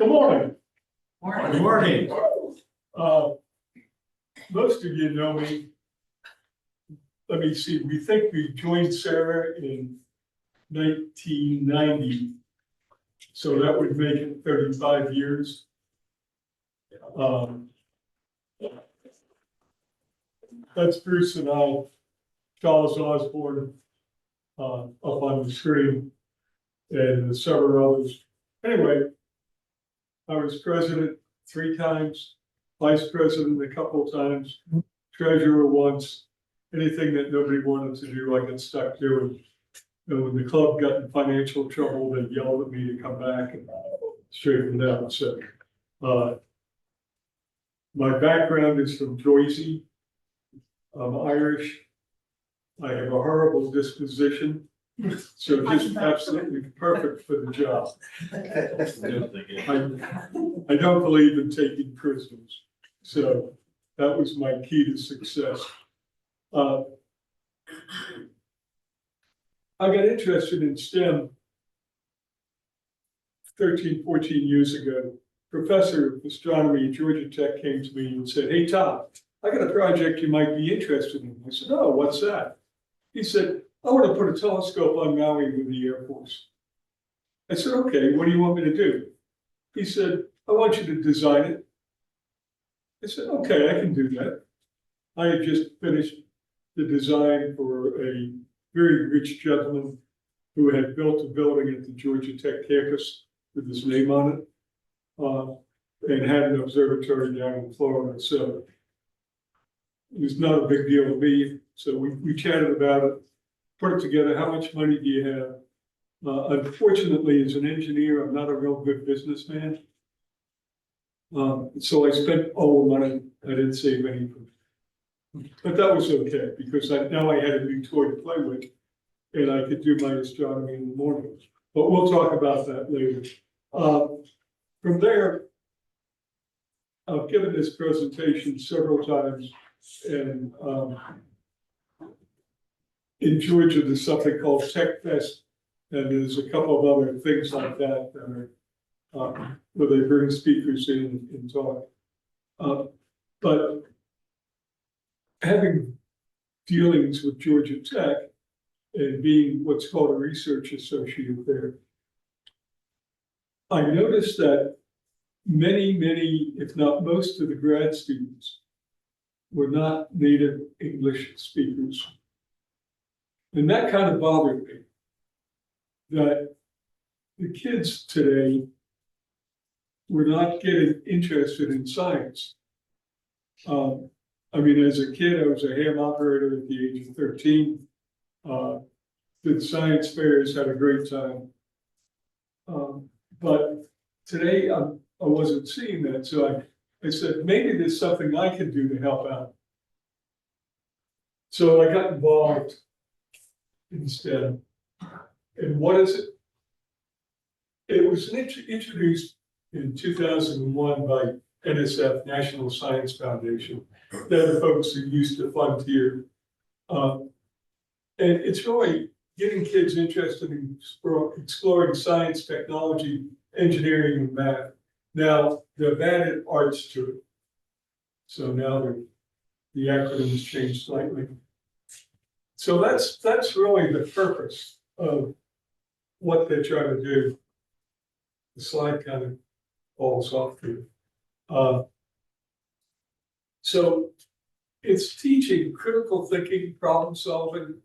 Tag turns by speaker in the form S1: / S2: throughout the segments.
S1: Good morning.
S2: Good morning.
S1: Most of you know me. Let me see, we think we joined SARA in 1990. So that would make it 35 years. That's Bruce and I, Charles Osborne, up on the screen, and several others. Anyway, I was president 3 times, vice president a couple of times, treasurer once. Anything that nobody wanted to do, I got stuck doing. And when the club got in financial trouble, they yelled at me to come back and straighten it out. So, my background is from Jersey. I'm Irish. I have a horrible disposition, so just absolutely perfect for the job. I don't believe in taking prisoners, so that was my key to success. I got interested in STEM 13, 14 years ago. Professor of astronomy at Georgia Tech came to me and said, "Hey, Tom, I got a project you might be interested in." I said, "Oh, what's that?" He said, "I want to put a telescope on Maui with the Air Force." I said, "Okay, what do you want me to do?" He said, "I want you to design it." I said, "Okay, I can do that." I had just finished the design for a very rich gentleman who had built a building at the Georgia Tech campus with his name on it, and had an observatory down in Florida. So it was not a big deal to me. So we chatted about it, put it together. How much money do you have? Unfortunately, as an engineer, I'm not a real good businessman. So I spent all the money. I didn't save anything. But that was okay, because now I had a new toy to play with, and I could do my astronomy in the morning. But we'll talk about that later. From there, I've given this presentation several times, and in Georgia, there's something called Tech Fest, and there's a couple of other things like that that are where they bring speakers in and talk. But having dealings with Georgia Tech and being what's called a research associate there, I noticed that many, if not most of the grad students were not native English speakers. And that kind of bothered me, that the kids today were not getting interested in science. I mean, as a kid, I was a ham operator at the age of 13. Did science fairs, had a great time. But today I wasn't seeing that. So I said, maybe there's something I can do to help out. So I got involved instead. And what is it? It was introduced in 2001 by NSF, National Science Foundation. They're the folks who used to fund here. And it's really getting kids interested in exploring science, technology, engineering, and math. Now, they've added arts to it. So now the acronyms changed slightly. So that's really the purpose of what they're trying to do. The slide kind of falls off here. So it's teaching critical thinking, problem solving.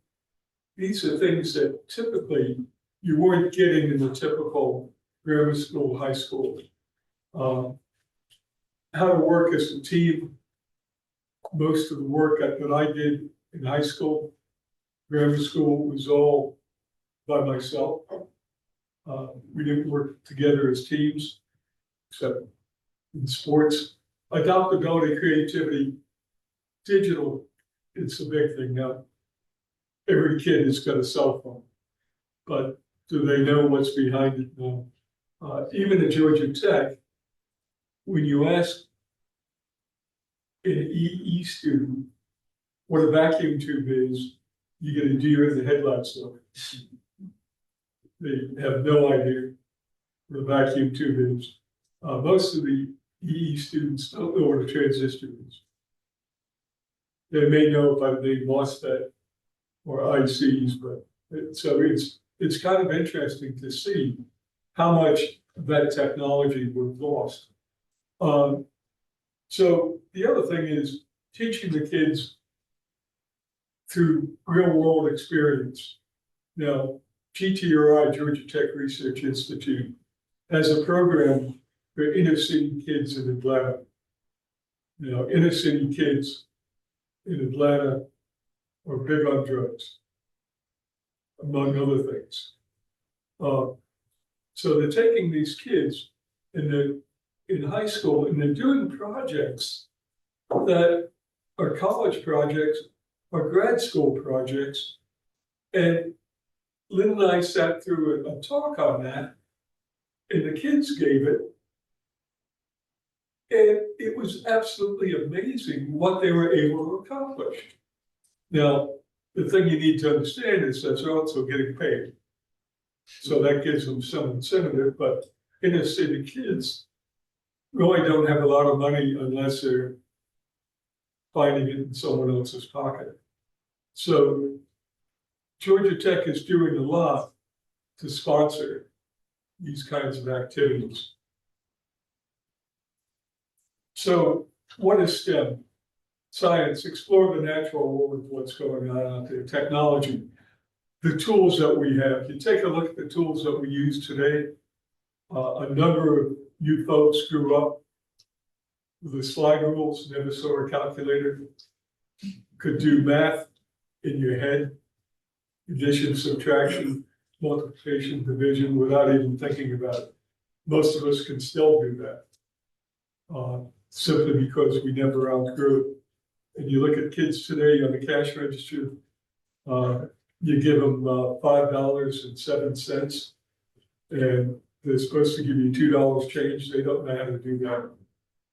S1: These are things that typically you weren't getting in the typical grammar school, high school. How to work as a team. Most of the work that I did in high school, grammar school, was all by myself. We didn't work together as teams, except in sports. Adaptability, creativity, digital, it's a big thing now. Every kid has got a cell phone, but do they know what's behind it? No. Even at Georgia Tech, when you ask an EE student what a vacuum tube is, you get a deer in the headlights look. They have no idea what a vacuum tube is. Most of the EE students don't know what a transistor is. They may know by the name MOSFET or ICs, but it's kind of interesting to see how much that technology was lost. So the other thing is teaching the kids through real world experience. Now, GTRI, Georgia Tech Research Institute, has a program for inner city kids in Atlanta. Inner city kids in Atlanta are big on drugs, among other things. So they're taking these kids and they're in high school and they're doing projects that are college projects or grad school projects. And Lynn and I sat through a talk on that, and the kids gave it. And it was absolutely amazing what they were able to accomplish. Now, the thing you need to understand is that they're also getting paid. So that gives them some incentive, but inner city kids really don't have a lot of money unless they're finding it in someone else's pocket. So Georgia Tech is doing a lot to sponsor these kinds of activities. So what is STEM? Science, explore the natural world of what's going on out there, technology, the tools that we have. You take a look at the tools that we use today. A number of you folks grew up with the slide rules, never saw a calculator, could do math in your head, addition, subtraction, multiplication, division, without even thinking about it. Most of us can still do that, simply because we never outgrew it. And you look at kids today on the cash register, you give them $5.07, and they're supposed to give you $2 change. They don't know how to do that.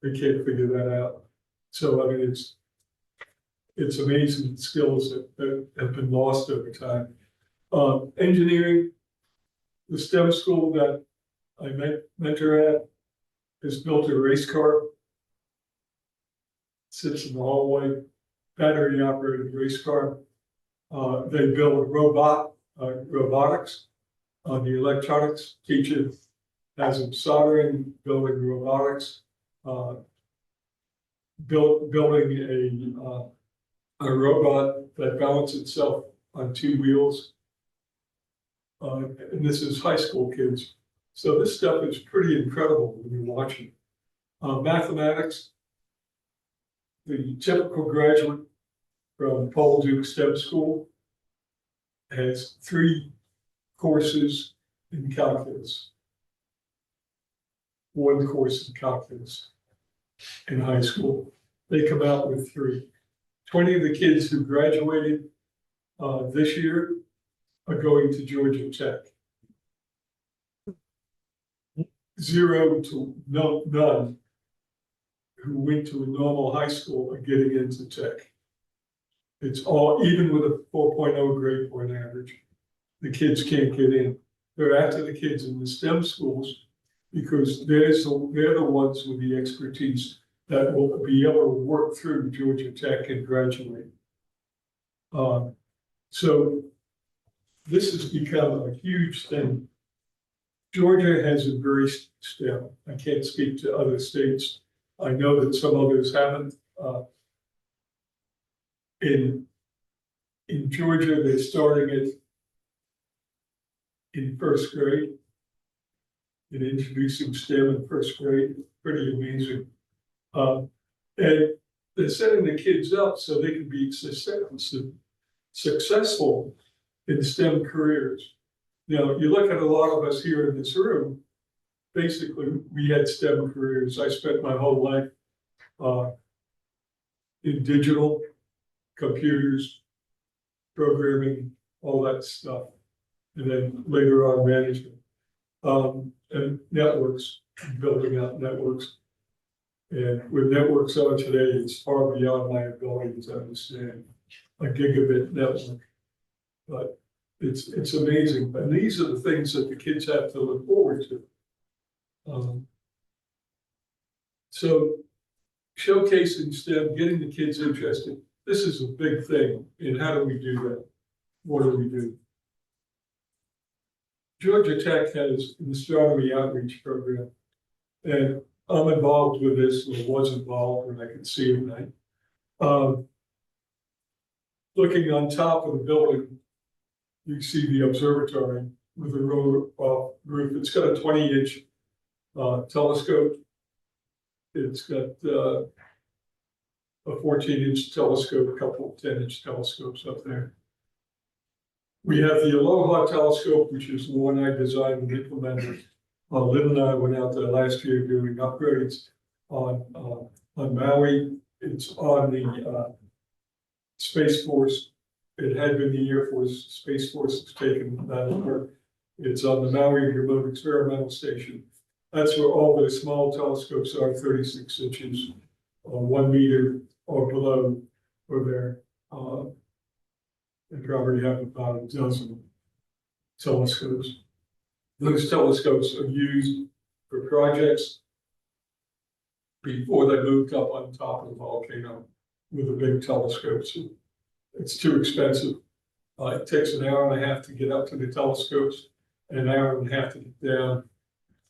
S1: They can't figure that out. So I mean, it's amazing skills that have been lost over time. Engineering, the STEM school that I mentor at has built a race car. Sits in the hallway, battery operated race car. They build robotics on the electronics. Teacher has them soldering, building robotics, building a robot that balances itself on two wheels. And this is high school kids. So this stuff is pretty incredible when you watch it. Mathematics, the typical graduate from Paul Duke STEM School has 3 courses in calculus. 1 course in calculus in high school. They come out with 3. 20 of the kids who graduated this year are going to Georgia Tech. 0 to none who went to a normal high school are getting into tech. It's all, even with a 4.0 grade point average, the kids can't get in. They're after the kids in the STEM schools because they're the ones with the expertise that will be able to work through Georgia Tech and graduate. So this has become a huge thing. Georgia has embraced STEM. I can't speak to other states. I know that some others haven't. In Georgia, they're starting it in 1st grade and introducing STEM in 1st grade. Pretty amazing. And they're setting the kids up so they can be successful in STEM careers. Now, you look at a lot of us here in this room, basically, we had STEM careers. I spent my whole life in digital, computers, programming, all that stuff. And then later on, management. And networks, building out networks. And with networks on today, it's far beyond my ability to understand a gigabit network. But it's amazing. And these are the things that the kids have to look forward to. So showcasing STEM, getting the kids interested, this is a big thing. And how do we do that? What do we do? Georgia Tech has an astronomy outreach program. And I'm involved with this, or was involved when I could see at night. Looking on top of the building, you see the observatory with a roof. It's got a 20-inch telescope. It's got a 14-inch telescope, a couple of 10-inch telescopes up there. We have the Aloha telescope, which is the one I designed and implemented. Lynn and I went out there last year doing upgrades on Maui. It's on the Space Force. It had been the Air Force. Space Force has taken that over. It's on the Maui Remote Experimental Station. That's where all the small telescopes are, 36 inches, 1 meter or below, for there. They probably have about a dozen telescopes. Those telescopes are used for projects before they moved up on top of the volcano with a big telescope. So it's too expensive. It takes an hour and a half to get up to the telescopes, and an hour and a half to get down,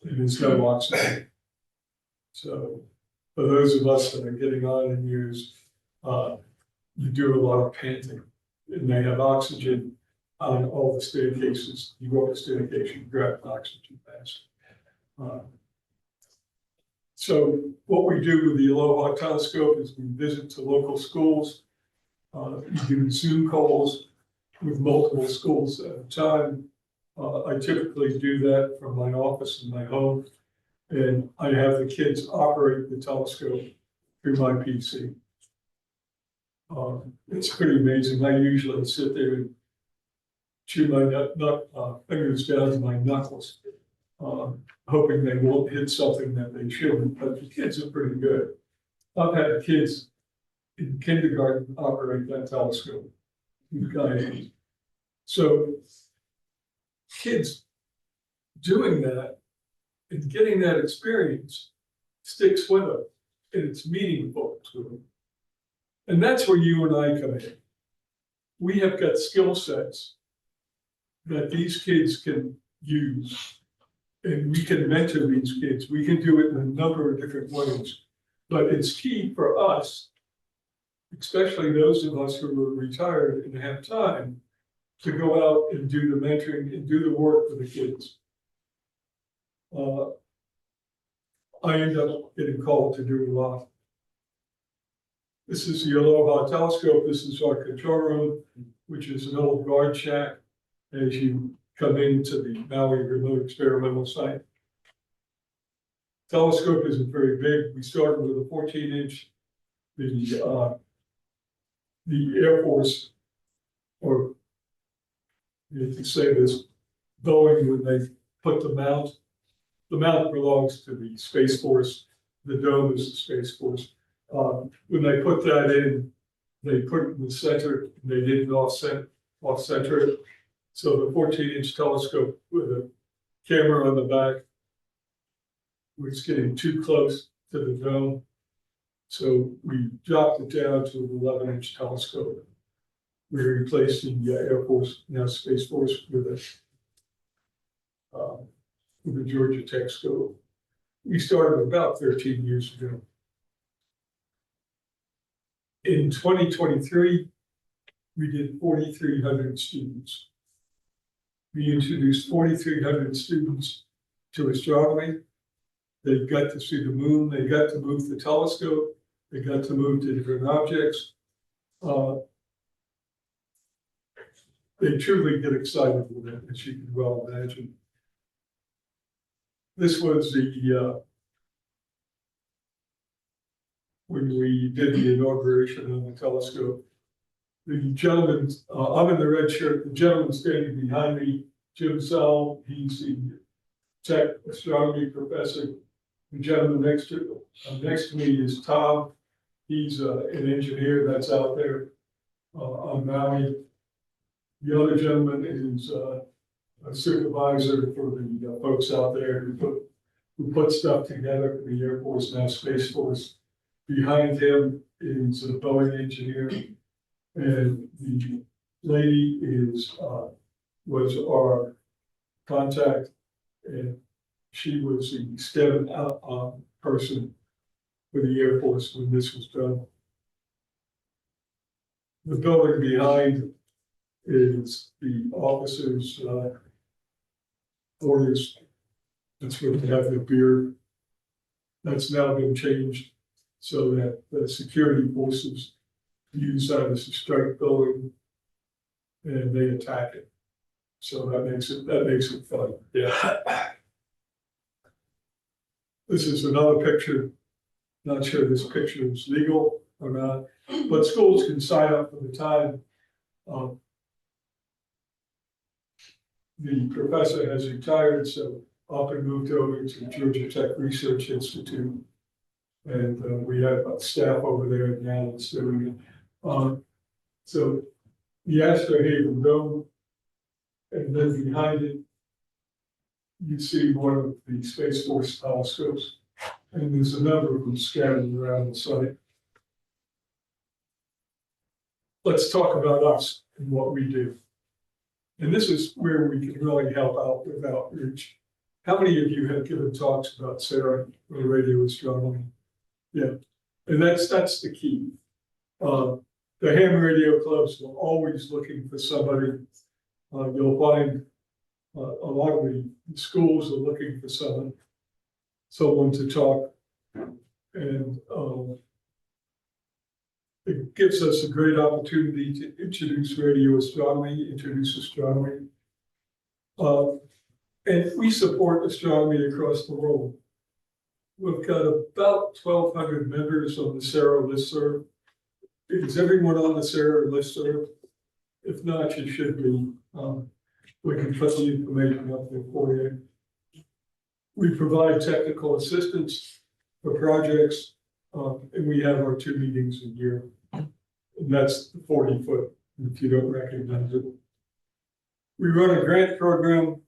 S1: and there's no oxygen. So for those of us that are getting on in years, you do a lot of panting, and they have oxygen on all the staircases. You go up the staircase, you grab oxygen mask. So what we do with the Aloha telescope is we visit to local schools. We do Zoom calls with multiple schools at a time. I typically do that from my office in my home, and I have the kids operate the telescope through my PC. It's pretty amazing. I usually sit there and chew my fingers down to my knuckles, hoping they won't hit something that they shouldn't, but the kids are pretty good. I've had kids in kindergarten operate that telescope. So kids doing that and getting that experience sticks with them, and it's meaningful to them. And that's where you and I come in. We have got skill sets that these kids can use, and we can mentor these kids. We can do it in a number of different ways, but it's key for us, especially those of us who are retired and have time, to go out and do the mentoring and do the work for the kids. I end up getting called to do a lot. This is the Aloha telescope. This is our control room, which is an old guard shack as you come into the Maui Remote Experimental Site. Telescope isn't very big. We started with a 14-inch. The Air Force, or you can say this, Boeing, when they put the mount belongs to the Space Force. The dome is the Space Force. When they put that in, they put it in the center. They didn't off-center it. So the 14-inch telescope with a camera on the back was getting too close to the dome. So we dropped it down to an 11-inch telescope. We replaced the Air Force, now Space Force, with the Georgia Tech scope. We started about 13 years ago. In 2023, we did 4,300 students. We introduced 4,300 students to astronomy. They got to see the moon. They got to move the telescope. They got to move to different objects. They truly get excited with it, as you can well imagine. This was the when we did the inauguration of the telescope. The gentleman, I'm in the red shirt, the gentleman standing behind me, Jim Sell, he's the tech astronomy professor. The gentleman next to me is Tom. He's an engineer that's out there on Maui. The other gentleman is a supervisor for the folks out there who put who put stuff together for the Air Force and our Space Force. Behind him is a Boeing engineer, and the lady was our contact, and she was the STEM person for the Air Force when this was done. The building behind is the officers' quarters. That's where they have their beer. That's now been changed so that the security forces use that as a strike building, and they attack it. So that makes it fun. Yeah. This is another picture. Not sure this picture is legal or not, but schools can sign up for the time. The professor has retired, so up and moved over to Georgia Tech Research Institute. And we have staff over there now that's doing it. So the Astrohaven Dome, and then behind it, you see one of the Space Force telescopes, and there's a number of them scattered around the site. Let's talk about us and what we do. And this is where we can really help out with outreach. How many of you have given talks about SARA or radio astronomy? Yeah, and that's the key. The ham radio clubs are always looking for somebody. You'll find a lot of the schools are looking for someone to talk, and it gives us a great opportunity to introduce radio astronomy, introduce astronomy. And we support astronomy across the world. We've got about 1,200 members on the SARA listserv. Is everyone on the SARA listserv? If not, you should be. We can put the information up there for you. We provide technical assistance for projects, and we have our 2 meetings a year. And that's the 40-foot, if you don't recognize it. We run a grant program.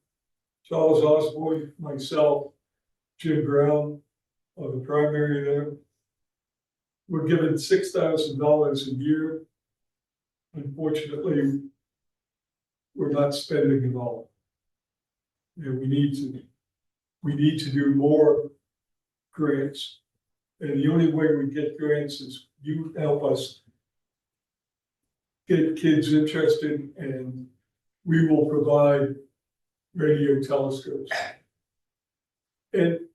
S1: Charles Osborne, myself, Jim Brown are the primary there. We're given $6,000 a year. Unfortunately, we're not spending it all. And we need to do more grants. And the only way we get grants is you help us get kids interested, and we will provide radio telescopes. And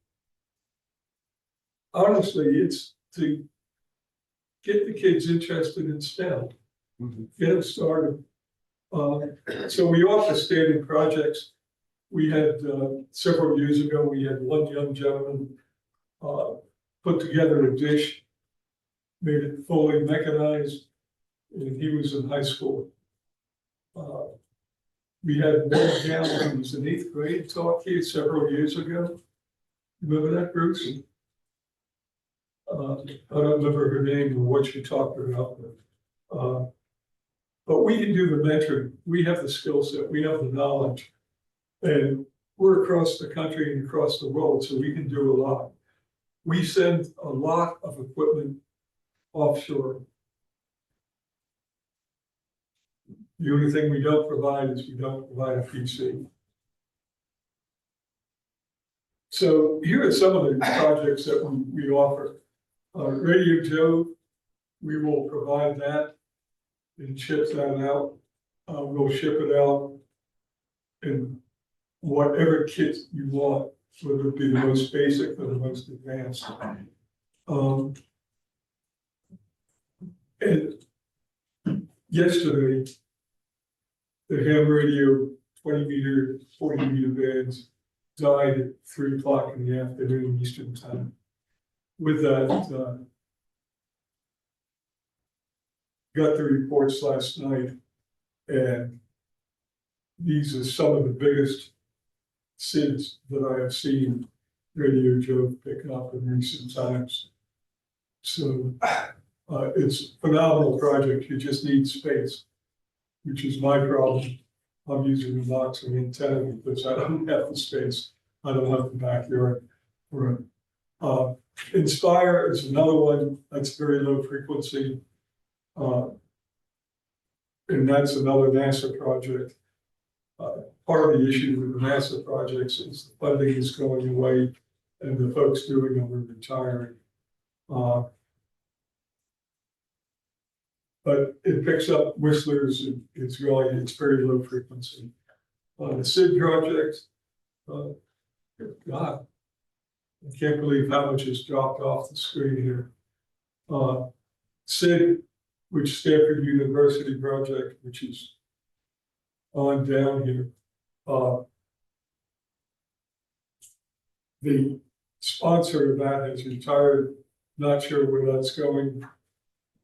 S1: honestly, it's to get the kids interested in STEM, get them started. So we offer standing projects. We had several years ago, we had one young gentleman put together a dish, made it fully mechanized, and he was in high school. We had one gal who was in 8th grade talk here several years ago. Remember that, Bruce? I don't remember her name or what she talked about, but we can do the mentoring. We have the skill set, we have the knowledge, and we're across the country and across the world, so we can do a lot. We send a lot of equipment offshore. The only thing we don't provide is we don't provide a PC. So here are some of the projects that we offer. Radio Joe, we will provide that and ship that out. We'll ship it out in whatever kit you want, whether it be the most basic or the most advanced. And yesterday, the ham radio 20-meter, 40-meter bands died at 3 o'clock in the afternoon Eastern time. With that, got the reports last night, and these are some of the biggest SIDS that I have seen Radio Joe pick up in recent times. So it's a phenomenal project. You just need space, which is my problem. I'm using a boxing antenna because I don't have the space. I don't have the backyard. Right. Inspire is another one that's very low frequency. And that's another NASA project. Part of the issue with the NASA projects is the funding is going away and the folks doing them are retiring. But it picks up whistlers, and it's very low frequency. The SID project, God, I can't believe how much has dropped off the screen here. SID, which Stanford University project, which is on down here. The sponsor of that has retired, not sure where that's going,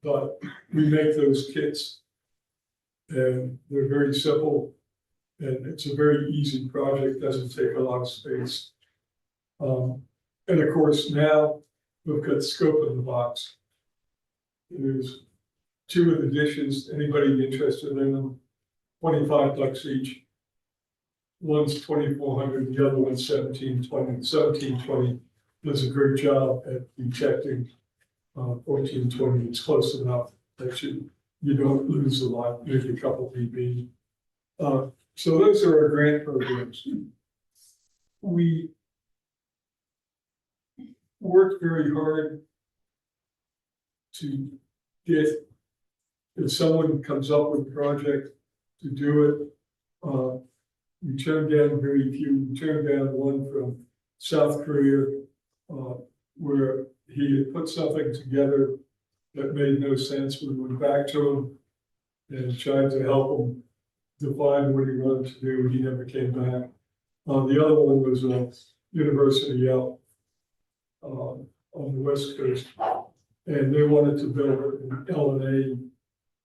S1: but we make those kits and they're very simple and it's a very easy project, doesn't take a lot of space. And of course, now we've got scope in the box. There's 2 of the dishes, anybody interested in them, $25 each. One's 2,400, the other one's 1720. 1720 does a great job at detecting 1420. It's close enough that you don't lose a lot, maybe a couple dB. So those are our grant programs. We worked very hard to get, if someone comes up with a project to do it, we turned down very few. We turned down one from South Korea, where he had put something together that made no sense. We went back to him and tried to help him define what he wanted to do. He never came back. The other one was a university out on the West Coast, and they wanted to build an LNA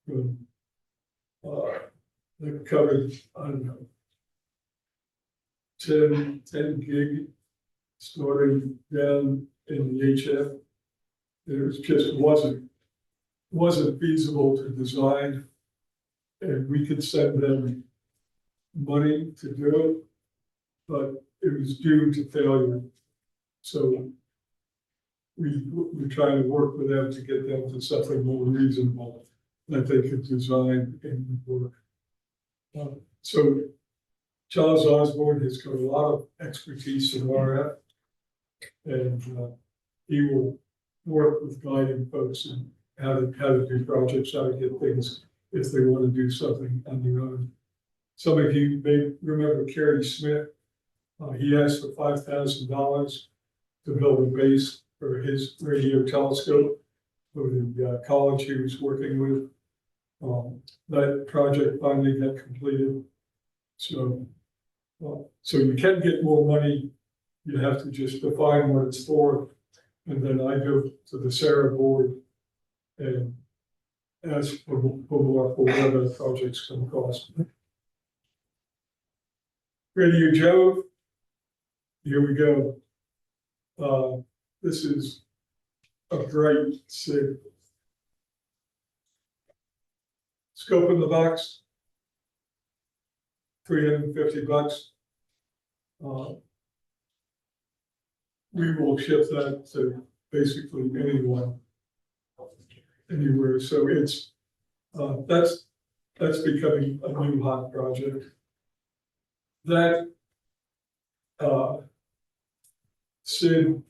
S1: from that covered, I don't know, 10 gig storing down in the HF. It just wasn't feasible to design, and we could send them money to do it, but it was doomed to failure. So we're trying to work with them to get them to something more reasonable that they could design and work. So Charles Osborne has got a lot of expertise in RF, and he will work with guiding folks and how to do projects, how to get things if they want to do something on their own. Some of you may remember Kerry Smith. He asked for $5,000 to build a base for his radio telescope for the college he was working with. That project finally got completed. So you can get more money. You have to just define what it's for. And then I go to the SARA board and ask for more for whatever the project's going to cost. Radio Jove, here we go. This is a great SIG. Scope in the box, $350. We will ship that to basically anyone, anywhere. So it's that's becoming a new hot project. That SID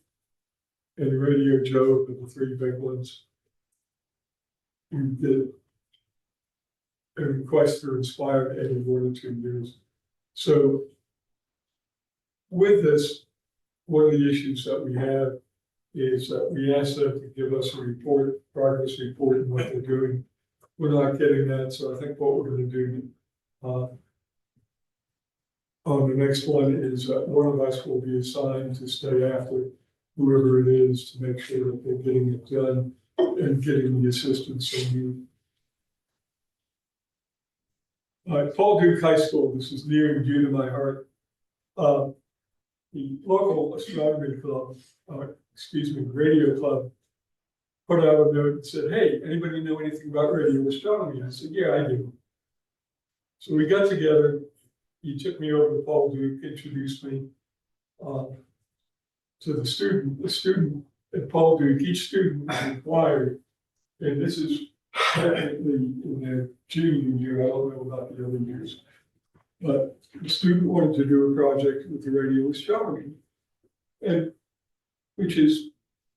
S1: and Radio Joe are the 3 big ones. We did a request for Inspire every 1 or 2 years. So with this, one of the issues that we have is that we asked them to give us a report, progress report, and what they're doing. We're not getting that, so I think what we're going to do on the next one is that one of us will be assigned to stay after whoever it is to make sure that they're getting it done and getting the assistance they need. Paul Duke High School, this is near and dear to my heart. The local astronomy club, radio club, put out a note and said, hey, anybody know anything about radio astronomy? I said, yeah, I do. So we got together. He took me over to Paul Duke, introduced me. So the student at Paul Duke, each student was required, and this is technically in their junior year, I don't know about the other years. But the student wanted to do a project with the radio astronomy, and which is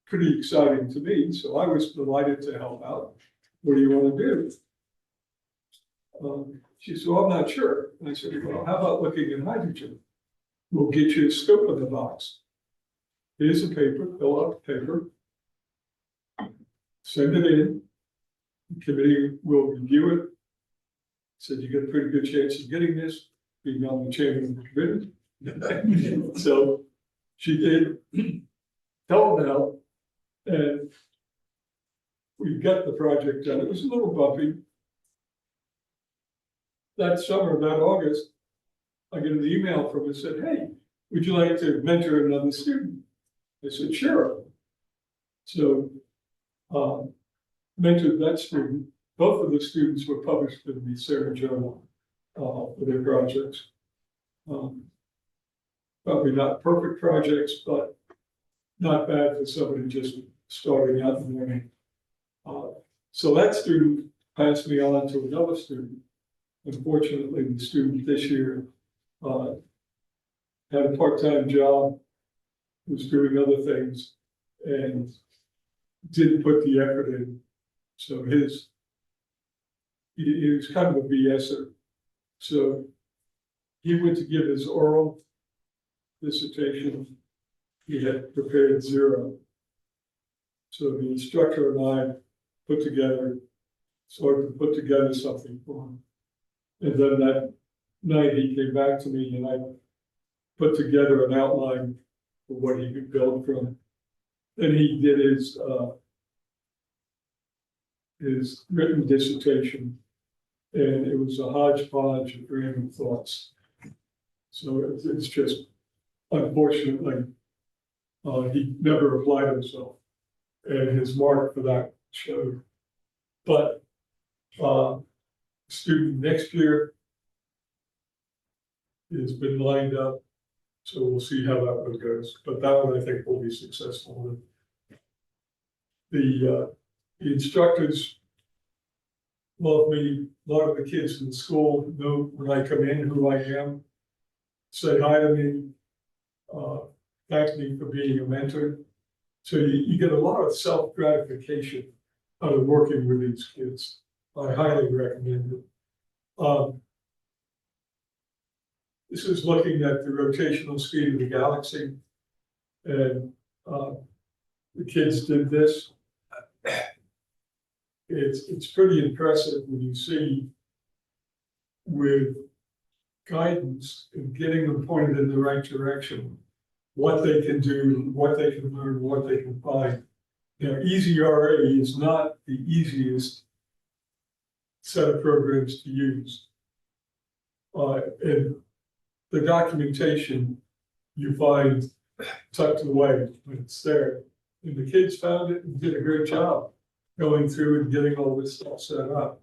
S1: pretty exciting to me. So I was delighted to help out. What do you want to do? She said, well, I'm not sure. And I said, well, how about looking at hydrogen? We'll get you a scope in the box. Here's a paper, fill out the paper, send it in. The committee will review it. Said you got a pretty good chance of getting this, being on the chairman of the committee. So she did, held it out, and we got the project done. It was a little bumpy. That summer, that August, I get an email from her that said, hey, would you like to mentor another student? I said, sure. So mentored that student. Both of the students were published in the SARA journal for their projects. Probably not perfect projects, but not bad for somebody just starting out in the morning. So that student passed me on to another student. Unfortunately, the student this year had a part-time job, was doing other things, and didn't put the effort in. So he was kind of a BSer. So he went to give his oral dissertation. He had prepared 0. So the instructor and I started to put together something for him. And then that night he came back to me and I put together an outline for what he could build from. Then he did his written dissertation, and it was a hodgepodge of random thoughts. So it's just, unfortunately, he never applied himself, and his mark for that showed. But student next year has been lined up, so we'll see how that one goes. But that one I think will be successful. The instructors love me. A lot of the kids in the school know when I come in who I am, say hi to me, thank me for being a mentor. So you get a lot of self-gratification out of working with these kids. I highly recommend it. This is looking at the rotational speed of the galaxy, and the kids did this. It's pretty impressive when you see, with guidance and getting them pointed in the right direction, what they can do, what they can learn, what they can find. You know, EasyRA is not the easiest set of programs to use. And the documentation you find tucked away when it's there. And the kids found it and did a great job going through and getting all this stuff set up.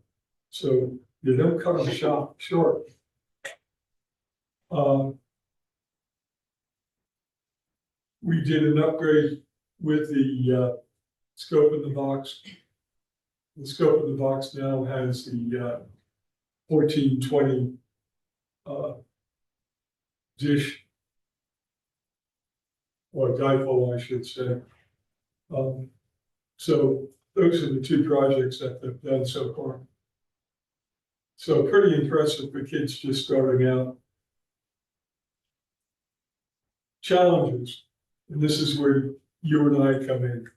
S1: So you don't cut them short. We did an upgrade with the scope in the box. The scope in the box now has the 1420 dish, or dipole, I should say. So those are the 2 projects that they've done so far. So pretty impressive for kids just starting out. Challenges, and this is where you and I come in.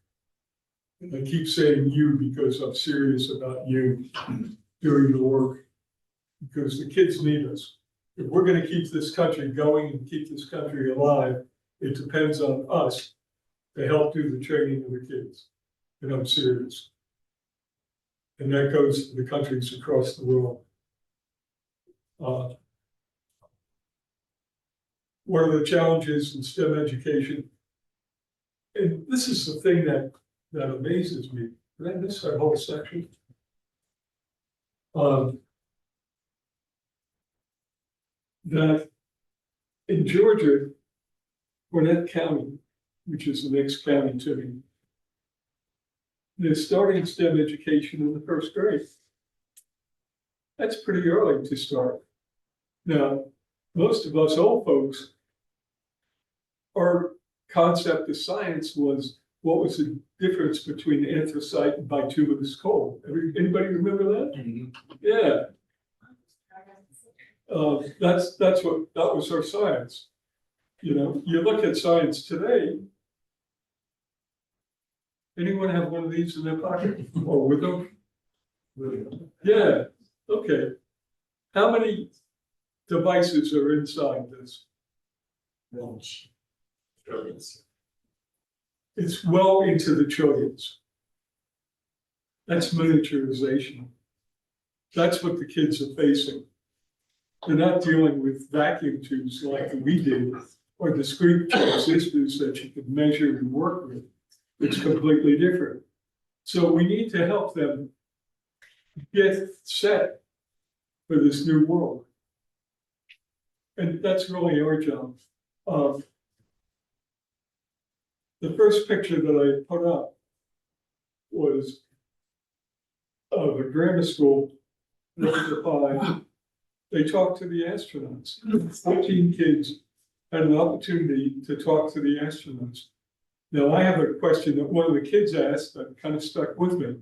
S1: And I keep saying you because I'm serious about you doing the work, because the kids need us. If we're going to keep this country going and keep this country alive, it depends on us to help do the training of the kids. And I'm serious. And that goes to the countries across the world. What are the challenges in STEM education? And this is the thing that amazes me. Did I miss that whole section? That in Georgia, Gwinnett County, which is the next county to me. They're starting STEM education in the first grade. That's pretty early to start. Now, most of us old folks, our concept of science was what was the difference between anthracite and bituminous coal? Anybody remember that? Yeah. That was our science. You know, you look at science today. Anyone have one of these in their pocket or with them? Yeah, okay. How many devices are inside this?
S2: Trillions.
S1: It's well into the trillions. That's miniaturization. That's what the kids are facing. They're not dealing with vacuum tubes like we did, or discrete transistors that you could measure and work with. It's completely different. So we need to help them get set for this new world. And that's really our job. The first picture that I put up was of a grammar school, they talked to the astronauts. 14 kids had an opportunity to talk to the astronauts. Now, I have a question that one of the kids asked that kind of stuck with me.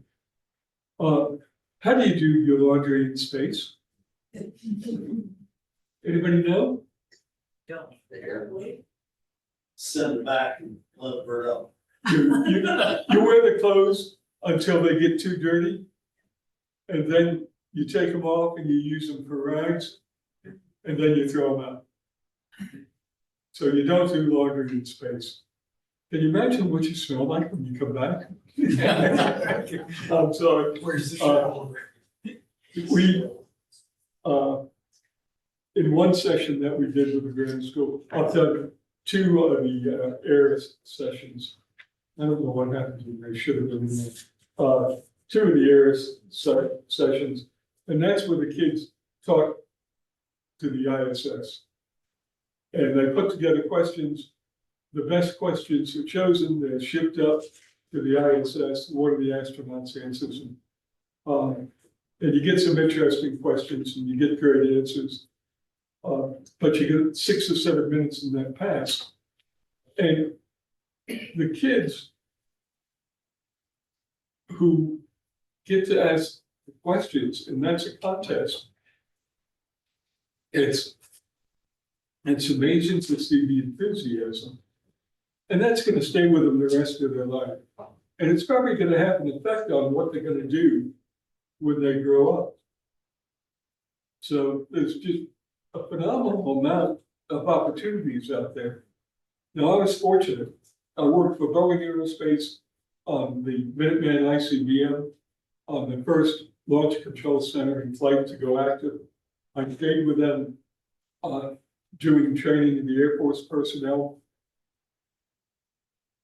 S1: How do you do your laundry in space? Anybody know?
S2: Don't. Send it back and let it burn up.
S1: You wear the clothes until they get too dirty. And then you take them off and you use them for rags. And then you throw them out. So you don't do laundry in space. Can you imagine what you smell like when you come back? I'm sorry.
S2: Where's the shower?
S1: We, in one session that we did with the grammar school, I've done 2 of the air sessions. I don't know what happened to them, they should have been in there. 2 of the air sessions, and that's where the kids talk to the ISS. And they put together questions. The best questions are chosen, they're shipped up to the ISS, one of the astronauts answers them. And you get some interesting questions and you get great answers. But you get 6 or 7 minutes in that pass. And the kids who get to ask the questions, and that's a contest. It's amazing to see the enthusiasm. And that's going to stay with them the rest of their life. And it's probably going to have an effect on what they're going to do when they grow up. So there's just a phenomenal amount of opportunities out there. Now, I was fortunate. I worked for Boeing Aerospace on the Minuteman ICBM, on the first launch control center in flight to go active. I stayed with them doing training in the Air Force personnel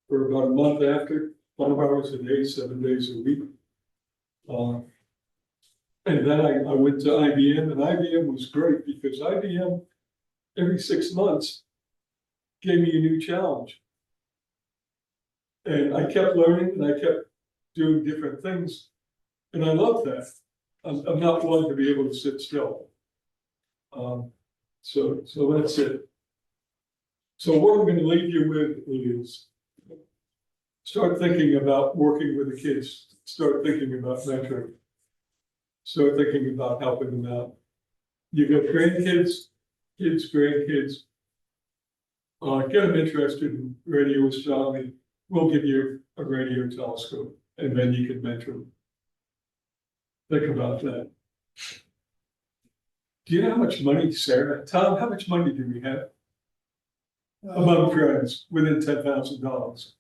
S1: for about a month after, 12 hours a day, 7 days a week. And then I went to IBM, and IBM was great because IBM, every 6 months, gave me a new challenge. And I kept learning and I kept doing different things. And I love that. I'm not one to be able to sit still. So that's it. So what I'm going to leave you with is start thinking about working with the kids. Start thinking about mentoring. Start thinking about helping them out. You've got grandkids, kids, grandkids. Get them interested in radio astronomy. We'll give you a radio telescope, and then you can mentor them. Think about that. Do you know how much money, Sarah? Tom, how much money do we have among friends within $10,000?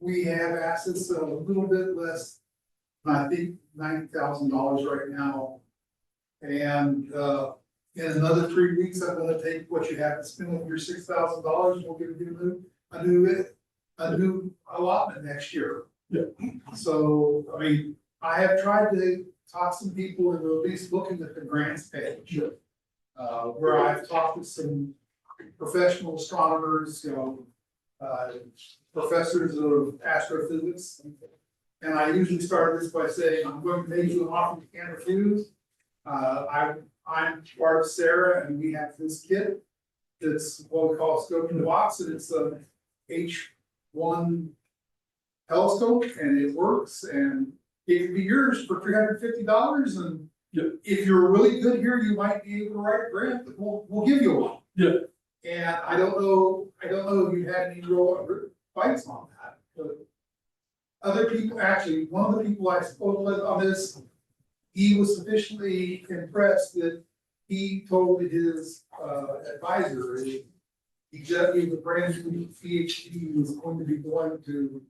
S3: We have assets of a little bit less, I think $90,000 right now. And in another 3 weeks, I'm gonna take what you have to spend with your $6,000, we'll give you a new allotment next year.
S1: Yeah.
S3: So, I mean, I have tried to talk some people into at least looking at the grants page. Where I've talked with some professional astronomers, professors of astrophysics. And I usually start this by saying, I'm going to make you an offer you can't refuse. I'm part of SARA, and we have this kit. It's what we call a scope in the box, and it's a H1 telescope, and it works, and it can be yours for $350. And if you're really good here, you might be able to write a grant that we'll give you one.
S1: Yeah.
S3: And I don't know if you had any real fights on that, but other people, actually, one of the people I spoke with on this, he was sufficiently impressed that he told his advisor, he just gave a brand new PhD, he was going to be going to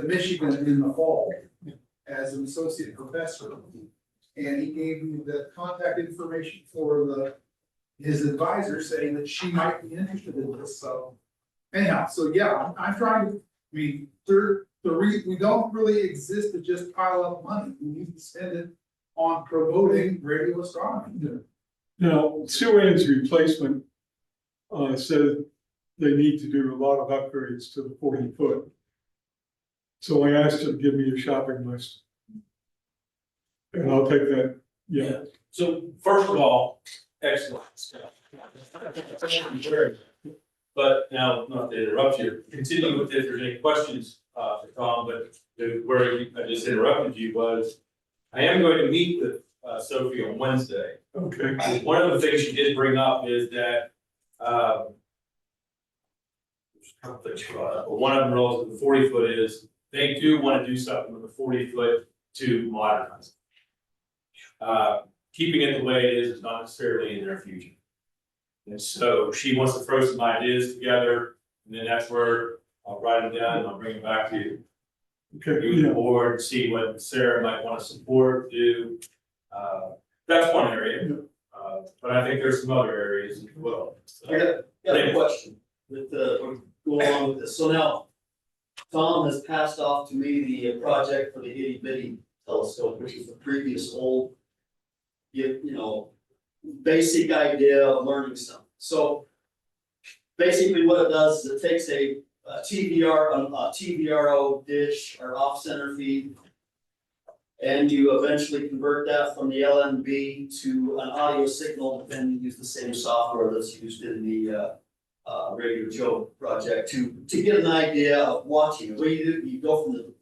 S3: Michigan in the fall as an associate professor. And he gave me the contact information for his advisor, saying that she might be interested in this. So anyhow, so yeah, I'm trying to, we don't really exist to just pile up money. We need to spend it on promoting radio astronomy.
S1: Now, Sue Ann's replacement said they need to do a lot of upgrades to the 40-foot. So I asked her to give me a shopping list. And I'll take that, yeah.
S4: So first of all, excellent stuff. But now, not to interrupt you, continue with if there's any questions for Tom, but where I just interrupted you was, I am going to meet with Sophie on Wednesday.
S1: Okay.
S4: One of the things she did bring up is that one of them relative to the 40-foot is they do want to do something with the 40-foot to modernize it. Keeping it the way it is not necessarily in their future. And so she wants to throw some ideas together, and then that's where I'll write them down and I'll bring them back to you.
S1: Okay,
S4: You and the board, see what SARA might want to support, do. That's one area, but I think there's some other areas as well.
S2: I got a question with go along with this. So now, Tom has passed off to me the project for the itty bitty telescope, which is the previous old, basic idea of learning something. So basically what it does is it takes a TVRO dish or off center feed, and you eventually convert that from the LNB to an audio signal, and you use the same software that's used in the Radio Joe project to get an idea of watching. What you do, you go from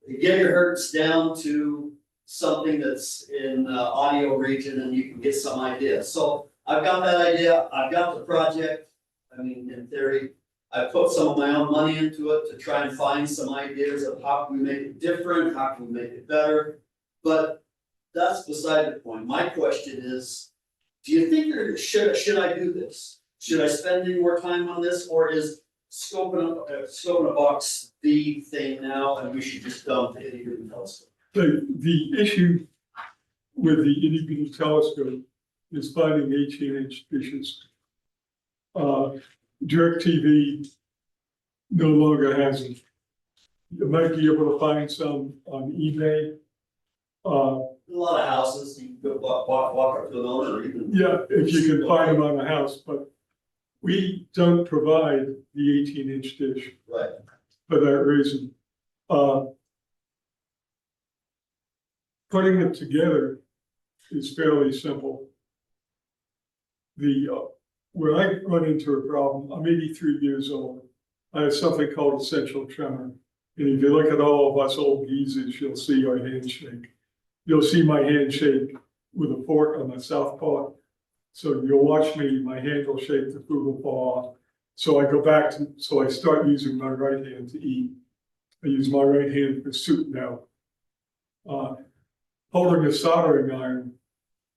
S2: you get your hertz down to something that's in audio region, and you can get some idea. So I've got that idea, I've got the project. I mean, in theory, I put some of my own money into it to try and find some ideas of how can we make it different, how can we make it better. But that's beside the point. My question is, do you think should I do this? Should I spend any more time on this, or is scoping a box the thing now, and we should just dump the itty bitty telescope?
S1: The issue with the itty bitty telescope is finding 18-inch dishes. DirecTV no longer has it. You might be able to find some on eBay.
S2: A lot of houses, you can go walk up to an owner, or even.
S1: Yeah, if you can find them on a house, but we don't provide the 18-inch dish.
S2: Right.
S1: For that reason. Putting it together is fairly simple. Where I run into a problem, I'm 83 years old. I have something called essential tremor. And if you look at all of us old geezers, you'll see our handshake. You'll see my handshake with a fork on the south paw. So you'll watch me, my hand will shake, the food will fall off. So I start using my right hand to eat. I use my right hand for soup now. Holding a soldering iron,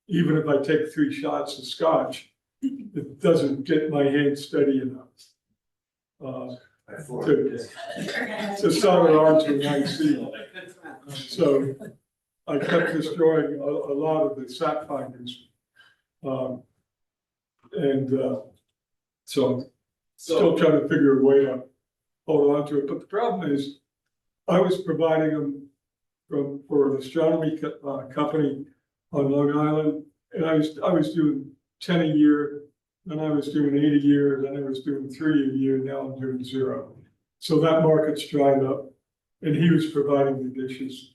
S1: even if I take 3 shots of scotch, it doesn't get my hand steady enough. To solder onto an IC. So I kept destroying a lot of the sat finders. So I'm still trying to figure a way to hold on to it. But the problem is, I was providing them for an astronomy company on Long Island, and I was doing 10 a year then I was doing 8 a year, then I was doing 3 a year, now I'm doing 0. So that market's dried up, and he was providing the dishes.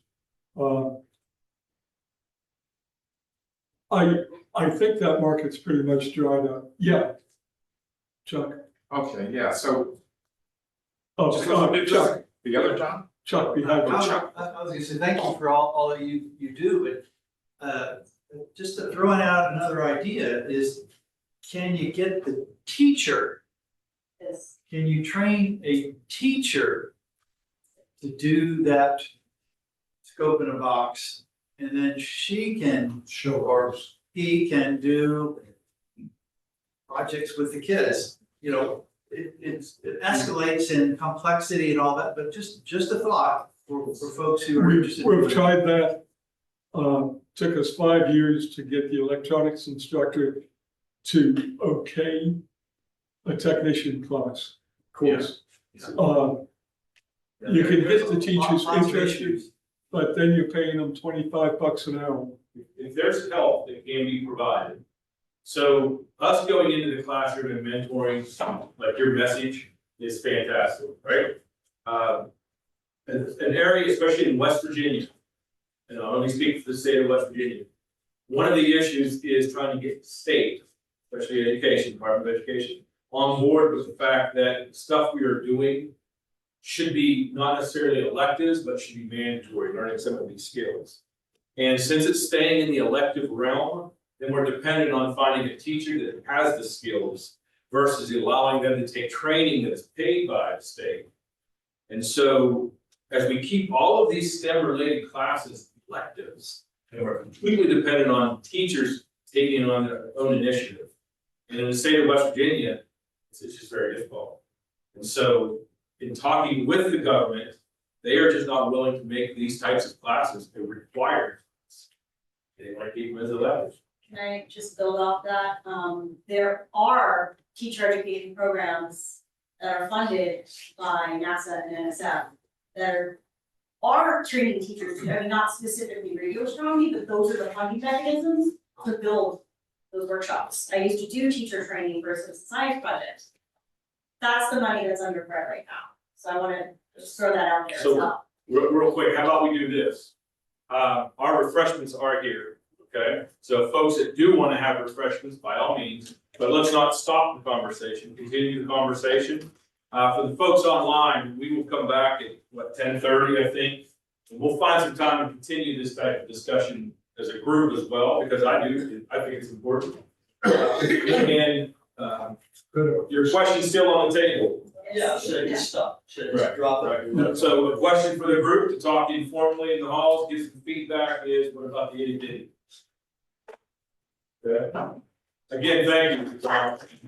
S1: I think that market's pretty much dried up, yeah. Chuck,
S5: Okay, yeah, so
S1: oh, Chuck,
S5: the other John?
S1: Chuck behind
S5: Oh,
S1: you.
S5: Chuck.
S6: I was gonna say, thank you for all that you do, but, just throwing out another idea is, can you get the teacher?
S7: Yes.
S6: Can you train a teacher to do that scope in a box? And then she can, or he can do projects with the kids, you know, it escalates in complexity and all that, but just a thought for folks who are interested.
S1: We've tried that. Took us 5 years to get the electronics instructor to okay a technician class course. You can get the teachers
S6: Lots of
S1: interested,
S6: issues.
S1: but then you're paying them $25 an hour.
S4: If there's help that can be provided. So us going into the classroom and mentoring, like your message is fantastic, right? An area, especially in West Virginia, and I'll only speak for the state of West Virginia. One of the issues is trying to get the state, especially education, Department of Education, on board with the fact that stuff we are doing should be not necessarily electives, but should be mandatory, learning some of these skills. And since it's staying in the elective realm, then we're dependent on finding a teacher that has the skills versus allowing them to take training that's paid by the state. And so as we keep all of these STEM related classes electives, and we're completely dependent on teachers taking it on their own initiative. And in the state of West Virginia, it's just very difficult. And so in talking with the government, they are just not willing to make these types of classes a required. They want to keep them as electives.
S7: Can I just build off that? There are teacher education programs that are funded by NASA and NSF that are training teachers, I mean, not specifically radio astronomy, but those are the funding mechanisms to build those workshops. I used to do teacher training for a citizen science project. That's the money that's under threat right now. So I wanna just throw that out there as
S4: So-
S7: well.
S4: Real quick, how about we do this? Our refreshments are here, okay? So folks that do want to have refreshments, by all means, but let's not stop the conversation, continue the conversation. For the folks online, we will come back at, what, 10:30, I think? And we'll find some time to continue this type of discussion as a group as well, because I think it's important. And, your question's still on the table.
S2: Yeah, should I just stop? Should I just drop it?
S4: Right. So a question for the group to talk informally in the halls, get some feedback is, what about the itty bitty? Okay. Again, thank you.